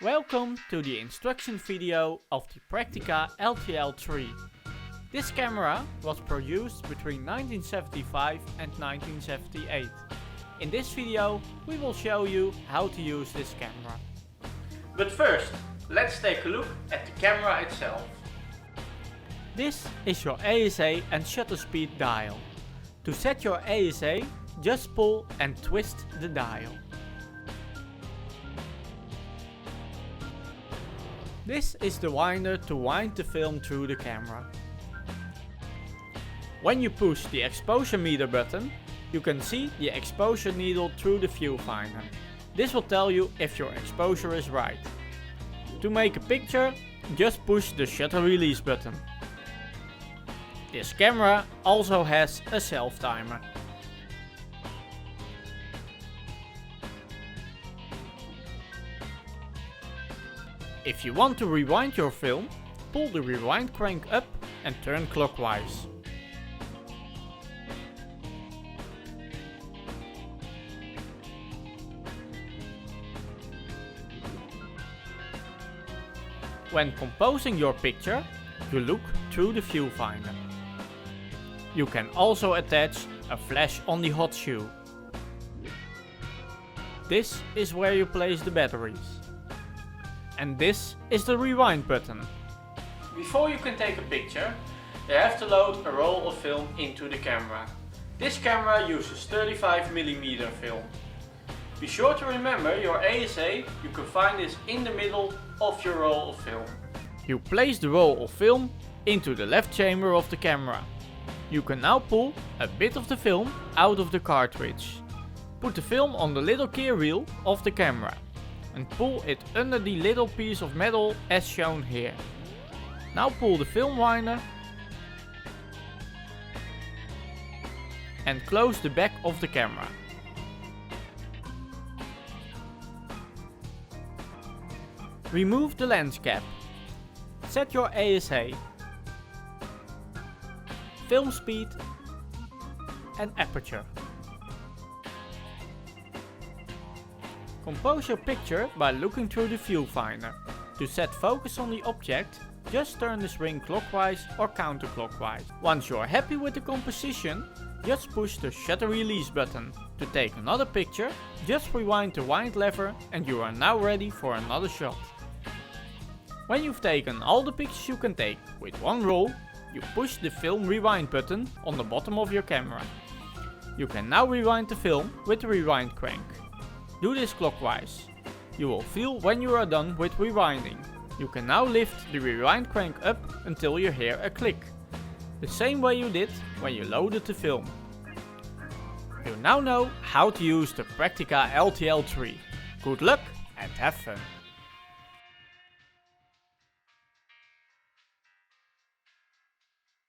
Welcome to the instruction video of the Praktica ltl3. This camera was produced between 1975 and 1978. In this video we will show you how to use this camera. But first, let's take a look at the camera itself. This is your ASA and shutter speed dial. To set your ASA, just pull and twist the dial. This is the winder to wind the film through the camera. When you push the exposure meter button, you can see the exposure needle through the viewfinder. This will tell you if your exposure is right. To make a picture, just push the shutter release button. This camera also has a self timer. If you want to rewind your film, pull the rewind crank up and turn clockwise. When composing your picture, you look through the viewfinder. You can also attach a flash on the hot shoe. This is where you place the batteries. And this is the rewind button. Before you can take a picture, you have to load a roll of film into the camera. This camera uses 35mm film. Be sure to remember your ASA, you can find this in the middle of your roll of film. You place the roll of film into the left chamber of the camera. You can now pull a bit of the film out of the cartridge. Put the film on the little gear wheel of the camera and pull it under the little piece of metal as shown here. Now pull the film winder and close the back of the camera. Remove the lens cap. Set your ASA, film speed and aperture. Compose your picture by looking through the viewfinder. To set focus on the object, just turn the ring clockwise or counterclockwise. Once you are happy with the composition, just push the shutter release button. To take another picture, just rewind the wind lever and you are now ready for another shot. When you've taken all the pictures you can take with one roll, you push the film rewind button on the bottom of your camera. You can now rewind the film with the rewind crank. Do this clockwise. You will feel when you are done with rewinding. You can now lift the rewind crank up until you hear a click. The same way you did when you loaded the film. You now know how to use the Praktica ltl3. Good luck and have fun!